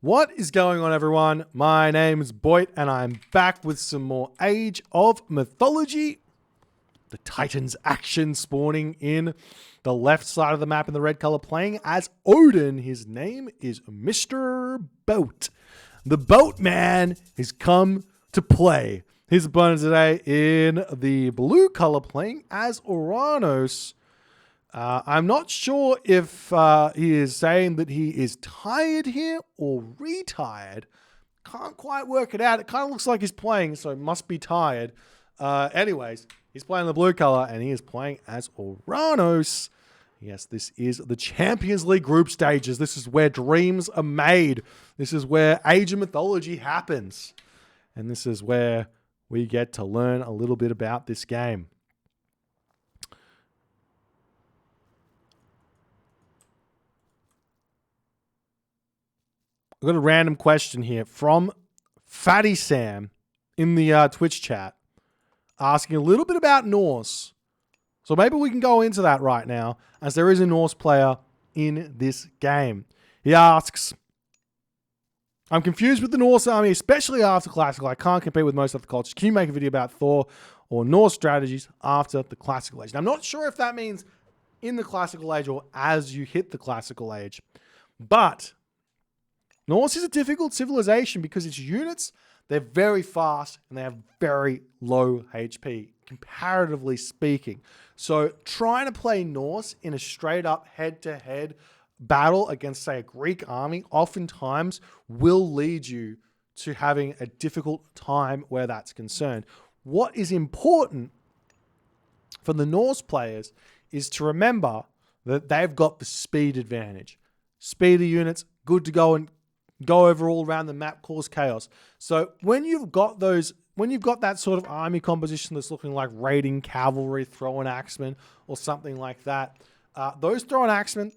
What is going on, everyone? My name is Boit, and I'm back with some more Age of Mythology. The Titans action spawning in the left side of the map in the red color, playing as Odin. His name is Mr. Boat. The Boatman has come to play. His opponent today in the blue color, playing as Oranos. I'm not sure if he is saying that he is tired here or retired. Can't quite work it out. It kind of looks like he's playing, so he must be tired. Anyways, he's playing the blue color, and he is playing as Oranos. Yes, this is the Champions League group stages. This is where dreams are made. This is where Age of Mythology happens. And this is where we get to learn a little bit about this game. I've got a random question here from Fatty Sam in the Twitch chat, asking a little bit about Norse. So maybe we can go into that right now, as there is a Norse player in this game. He asks, I'm confused with the Norse army, especially after Classical. I can't compete with most other cultures. Can you make a video about Thor or Norse strategies after the Classical Age? Now, I'm not sure if that means in the Classical Age or as you hit the Classical Age, but Norse is a difficult civilization because its units, they're very fast and they have very low HP, comparatively speaking. So trying to play Norse in a straight up head-to-head battle against, say, a Greek army oftentimes will lead you to having a difficult time where that's concerned. What is important for the Norse players is to remember that they've got the speed advantage. Speedy units, good to go and go over all around the map, cause chaos. So when you've got that sort of army composition that's looking like raiding cavalry, throwing axemen, or something like that, those throwing axemen,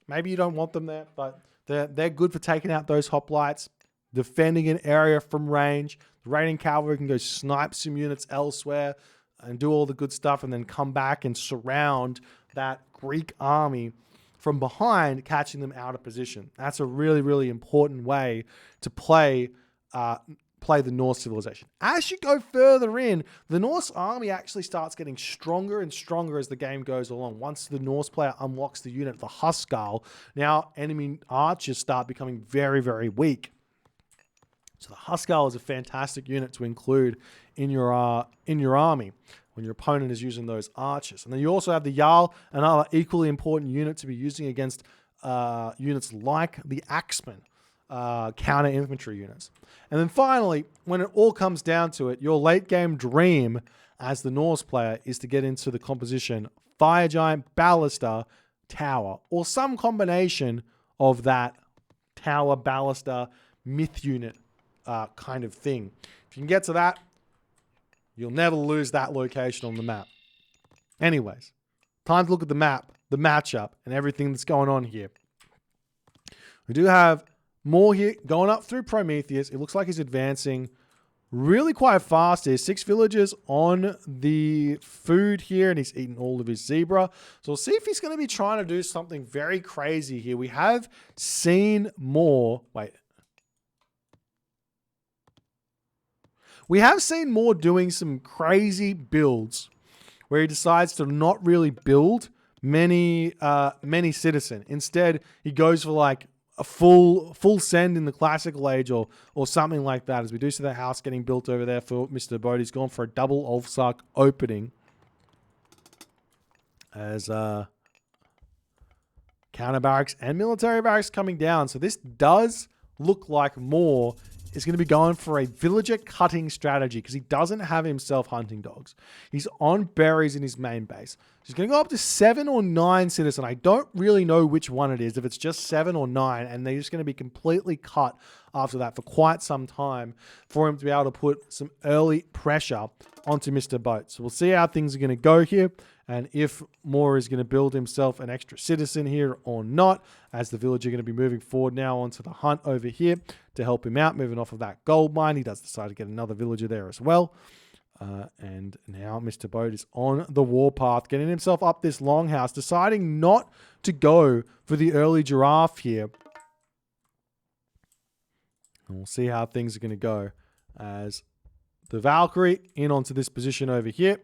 maybe you don't want them there, but they're good for taking out those hoplites, defending an area from range. The raiding cavalry can go snipe some units elsewhere and do all the good stuff, and then come back and surround that Greek army from behind, catching them out of position. That's a really, really important way to play the Norse civilization. As you go further in, the Norse army actually starts getting stronger and stronger as the game goes along. Once the Norse player unlocks the unit, the Huskarl, now enemy archers start becoming very, very weak. So the Huskarl is a fantastic unit to include in your army when your opponent is using those archers. And then you also have the Jarl, another equally important unit to be using against units like the Axemen, counter infantry units. And then finally, when it all comes down to it, your late game dream as the Norse player is to get into the composition Fire Giant, Ballista, Tower, or some combination of that Tower, Ballista, Myth unit kind of thing. If you can get to that, you'll never lose that location on the map. Anyways, time to look at the map, the matchup, and everything that's going on here. We do have MOR here going up through Prometheus. It looks like he's advancing really quite fast. There's 6 villagers on the food here, and he's eaten all of his zebra. So we'll see if he's going to be trying to do something very crazy here. We have seen MOR... We have seen MOR doing some crazy builds where he decides to not really build many citizen. Instead, he goes for like a full send in the Classical Age or something like that. As we do see the house getting built over there for Mr. Boat. He's gone for a double Ulfsark opening as counter barracks and military barracks coming down. So this does look like MOR is going to be going for a villager cutting strategy because he doesn't have himself hunting dogs. He's on berries in his main base. He's going to go up to 7 or 9 citizen. I don't really know which one it is, if it's just 7 or 9, and they're just going to be completely cut after that for quite some time for him to be able to put some early pressure onto Mr. Boat. So we'll see how things are going to go here, and if MOR is going to build himself an extra citizen here or not, as the villager are going to be moving forward now onto the hunt over here to help him out, moving off of that gold mine. He does decide to get another villager there as well. And now Mr. Boat is on the warpath, getting himself up this longhouse, deciding not to go for the early giraffe here. And we'll see how things are going to go as the Valkyrie in onto this position over here.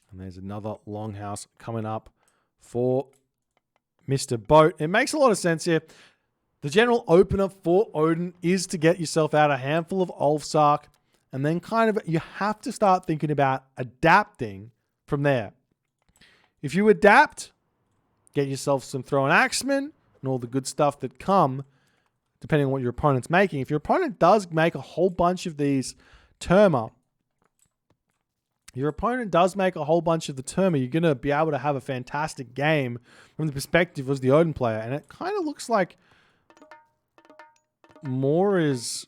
And there's another longhouse coming up for Mr. Boat. It makes a lot of sense here. The general opener for Odin is to get yourself out a handful of Ulfsark, and then kind of you have to start thinking about adapting from there. If you adapt, get yourself some thrown axemen and all the good stuff that come, depending on what your opponent's making. If your opponent does make a whole bunch of these Terma, you're going to be able to have a fantastic game from the perspective as the Odin player. And it kind of looks like MOR is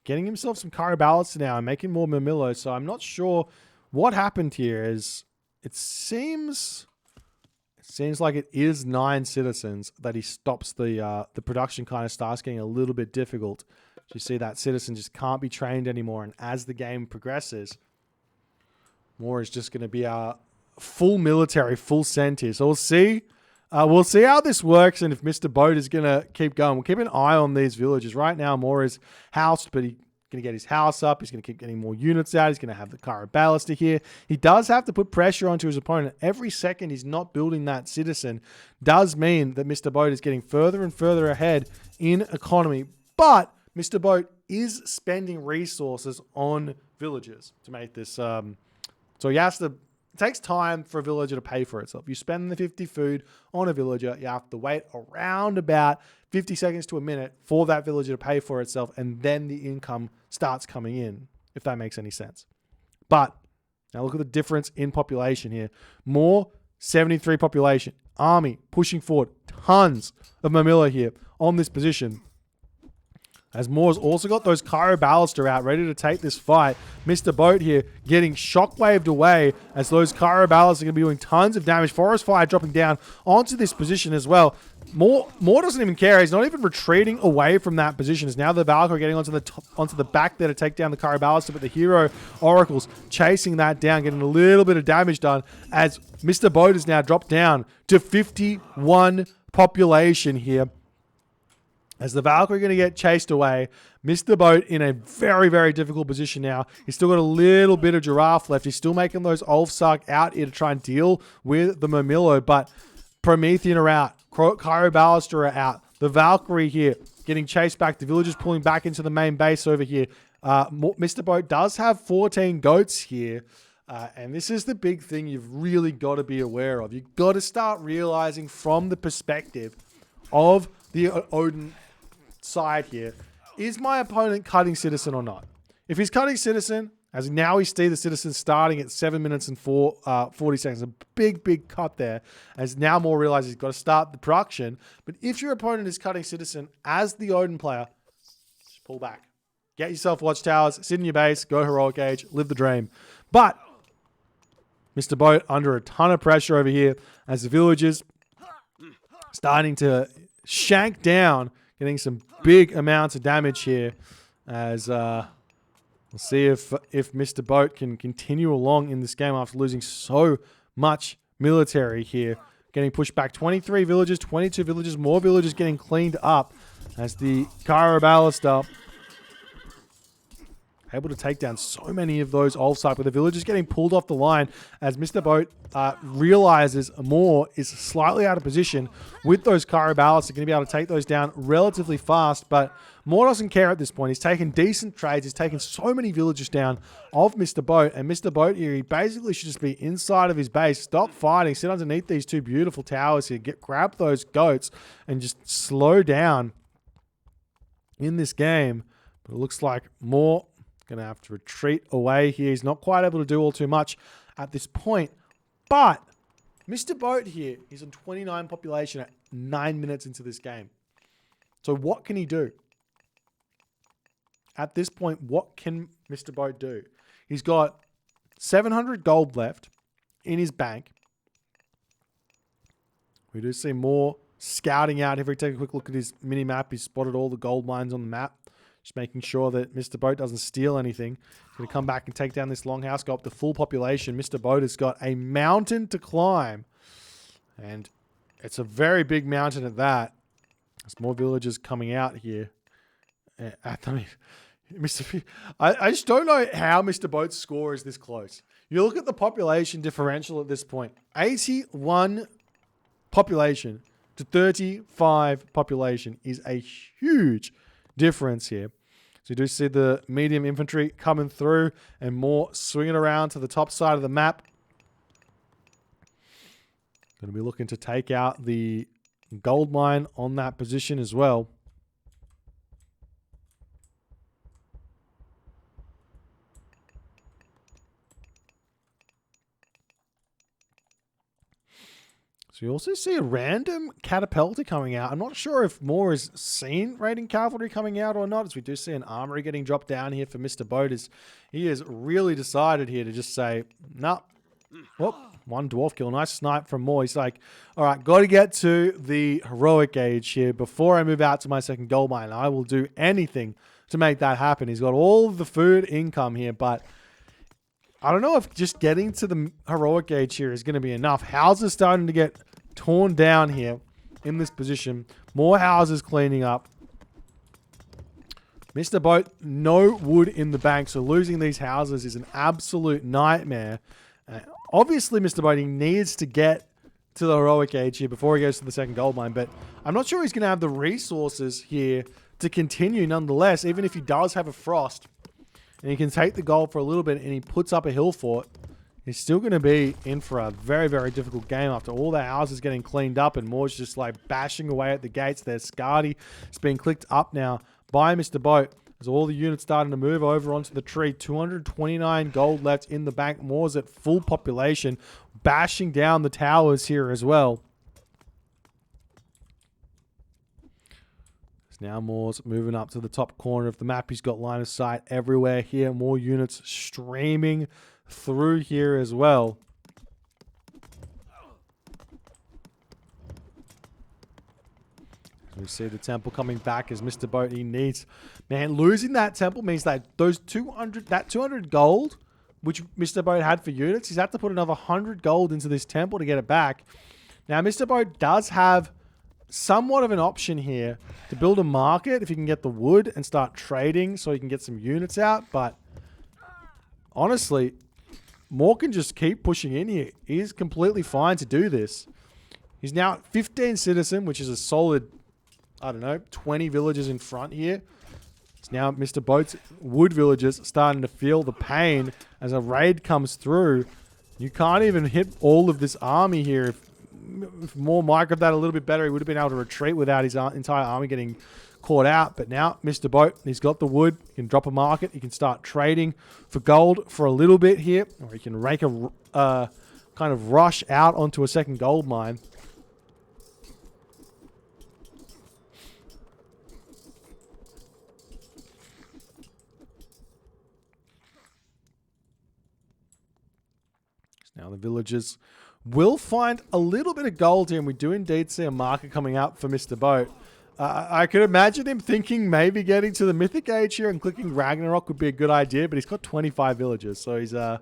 getting himself some Caraballas now and making more Murmillo. So I'm not sure what happened here. Is it seems like it is 9 citizens that he stops the production kind of starts getting a little bit difficult. You see that citizen just can't be trained anymore, and as the game progresses, MOR is just going to be a full military, full cent here. So we'll see how this works, and if Mr. Boat is going to keep going. We'll keep an eye on these villages. Right now, MOR is housed, but he's going to get his house up. He's going to keep getting more units out. He's going to have the Caraballas here. He does have to put pressure onto his opponent. Every second he's not building that citizen does mean that Mr. Boat is getting further and further ahead in economy, but Mr. Boat is spending resources on villagers to make this. So he has to. It takes time for a villager to pay for itself. You spend the 50 food on a villager, you have to wait around about 50 seconds to a minute for that villager to pay for itself, and then the income starts coming in, if that makes any sense. But now look at the difference in population here. MOR, 73 population. Army pushing forward. Tons of Murmillo here on this position. As MOR's also got those Caraballas out ready to take this fight. Mr. Boat here getting shockwaved away as those Caraballas are going to be doing tons of damage. Forest Fire dropping down onto this position as well. MOR doesn't even care. He's not even retreating away from that position. As now the Valkyrie getting onto the back there to take down the Caraballas, but the hero Oracles chasing that down, getting a little bit of damage done as Mr. Boat is now dropped down to 51 population here. As the Valkyrie going to get chased away, Mr. Boat in a very, very difficult position now. He's still got a little bit of Giraffe left. He's still making those Ulfsark out here to try and deal with the Murmillo, but Promethean are out. Caraballas are out. The Valkyrie here getting chased back. The villagers pulling back into the main base over here. Mr. Boat does have 14 goats here. And this is the big thing you've really got to be aware of. You've got to start realizing from the perspective of the Odin side here, is my opponent cutting citizen or not? If he's cutting citizen, as now we see the citizen starting at 7 minutes and 40 seconds, a big cut there, as now MOR realizes he's got to start the production. But if your opponent is cutting citizen as the Odin player, just pull back. Get yourself watchtowers, sit in your base, go heroic age, live the dream. But Mr. Boat under a ton of pressure over here as the villagers starting to shank down, getting some big amounts of damage here as we'll see if Mr. Boat can continue along in this game after losing so much military here. Getting pushed back 23 villages, 22 villages, more villages getting cleaned up as the Caraballas up. Able to take down so many of those Ulfsark, but the villagers getting pulled off the line as Mr. Boat realizes MOR is slightly out of position with those Caraballas. They're going to be able to take those down relatively fast, but MOR doesn't care at this point. He's taken decent trades. He's taken so many villagers down of Mr. Boat, and Mr. Boat here, he basically should just be inside of his base, stop fighting, sit underneath these two beautiful towers here, grab those goats, and just slow down in this game. But it looks like MOR going to have to retreat away here. He's not quite able to do all too much at this point. But Mr. Boat here, he's on 29 population at 9 minutes into this game. So what can he do? At this point, what can Mr. Boat do? He's got 700 gold left in his bank. We do see MOR scouting out. If we take a quick look at his mini-map, he's spotted all the gold mines on the map. Just making sure that Mr. Boat doesn't steal anything. He's going to come back and take down this longhouse, go up to full population. Mr. Boat has got a mountain to climb. And it's a very big mountain at that. There's more villagers coming out here. I mean, I just don't know how Mr. Boat's score is this close. You look at the population differential at this point. 81 population to 35 population is a huge difference here. So you do see the medium infantry coming through and more swinging around to the top side of the map. Going to be looking to take out the gold mine on that position as well. So you also see a random catapulta coming out. I'm not sure if MOR is seen raiding cavalry coming out or not, as we do see an armory getting dropped down here for Mr. Boat. He has really decided here to just say, nah. Whoop, one dwarf kill. Nice snipe from MOR. He's like, all right, got to get to the heroic age here before I move out to my second gold mine. I will do anything to make that happen. He's got all of the food income here, but I don't know if just getting to the heroic age here is going to be enough. Houses starting to get torn down here in this position. More houses cleaning up. Mr. Boat, no wood in the bank, so losing these houses is an absolute nightmare. Obviously, Mr. Boat, he needs to get to the heroic age here before he goes to the second gold mine, but I'm not sure he's going to have the resources here to continue nonetheless, even if he does have a frost. And he can take the gold for a little bit and he puts up a hill fort. He's still going to be in for a very, very difficult game after all the houses getting cleaned up and MOR's just like bashing away at the gates. There's Scardy. It's being clicked up now by Mr. Boat. As all the units starting to move over onto the tree. 229 gold left in the bank. MOR's at full population. Bashing down the towers here as well. Now MOR's moving up to the top corner of the map. He's got line of sight everywhere here. More units streaming through here as well. We see the temple coming back as Mr. Boat, he needs... Man, losing that temple means that those 200 gold, which Mr. Boat had for units, he's had to put another 100 gold into this temple to get it back. Now, Mr. Boat does have somewhat of an option here to build a market if he can get the wood and start trading so he can get some units out. But honestly, MOR can just keep pushing in here. He's completely fine to do this. He's now at 15 citizen, which is a solid, I don't know, 20 villagers in front here. It's now Mr. Boat's wood villagers starting to feel the pain as a raid comes through. You can't even hit all of this army here. If MOR microed that a little bit better, he would have been able to retreat without his entire army getting caught out. But now Mr. Boat, he's got the wood. He can drop a market. He can start trading for gold for a little bit here. Or he can rake a kind of rush out onto a second gold mine. Now the villagers will find a little bit of gold here, and we do indeed see a marker coming up for Mr. Boat. I could imagine him thinking maybe getting to the mythic age here and clicking Ragnarok would be a good idea, but he's got 25 villagers, so he's going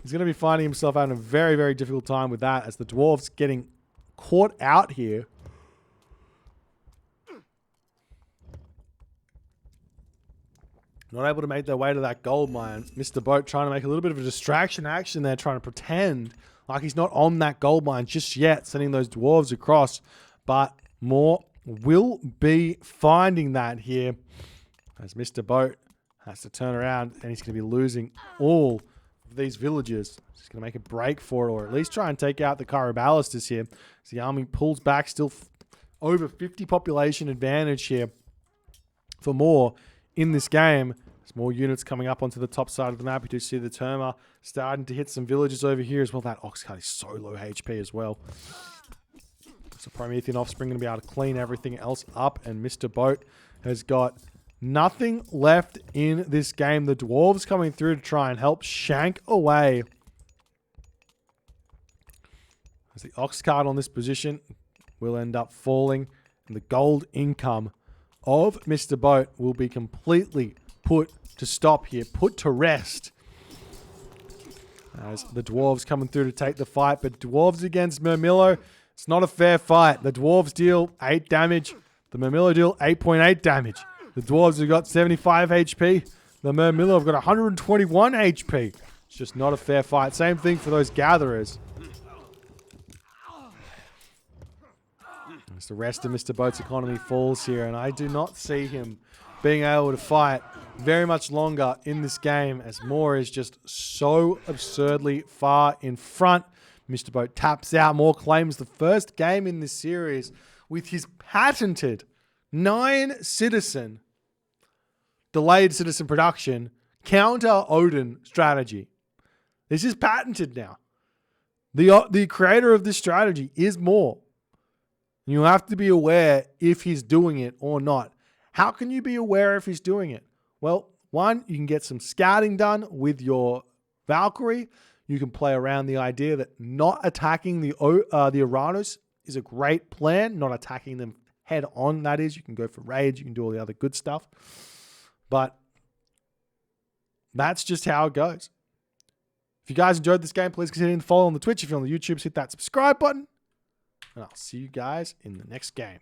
to be finding himself having a very, very difficult time with that as the dwarves getting caught out here. Not able to make their way to that gold mine. Mr. Boat trying to make a little bit of a distraction action there, trying to pretend like he's not on that gold mine just yet, sending those dwarves across. But MOR will be finding that here as Mr. Boat has to turn around and he's going to be losing all of these villagers. He's going to make a break for it, or at least try and take out the Carabalistas here. As the army pulls back, still over 50 population advantage here for MOR in this game. There's more units coming up onto the top side of the map. We do see the Terma starting to hit some villages over here as well. That ox cart is so low HP as well. So Promethean Offspring going to be able to clean everything else up. And Mr. Boat has got nothing left in this game. The dwarves coming through to try and help shank away. As the ox cart on this position will end up falling. And the gold income of Mr. Boat will be completely put to stop here, put to rest. As the dwarves coming through to take the fight, but dwarves against Murmillo, it's not a fair fight. The dwarves deal 8 damage. The Murmillo deal 8.8 damage. The dwarves have got 75 HP. The Murmillo have got 121 HP. It's just not a fair fight. Same thing for those gatherers. As the rest of Mr. Boat's economy falls here, and I do not see him being able to fight very much longer in this game, as MOR is just so absurdly far in front. Mr. Boat taps out. MOR claims the first game in this series with his patented 9-citizen delayed citizen production counter Odin strategy. This is patented now. The creator of this strategy is MOR. You have to be aware if he's doing it or not. How can you be aware if he's doing it? Well, one, you can get some scouting done with your Valkyrie. You can play around the idea that not attacking the Oranos is a great plan. Not attacking them head on, that is. You can go for rage. You can do all the other good stuff. But that's just how it goes. If you guys enjoyed this game, please consider to follow on the Twitch. If you're on the YouTube, hit that subscribe button. And I'll see you guys in the next game.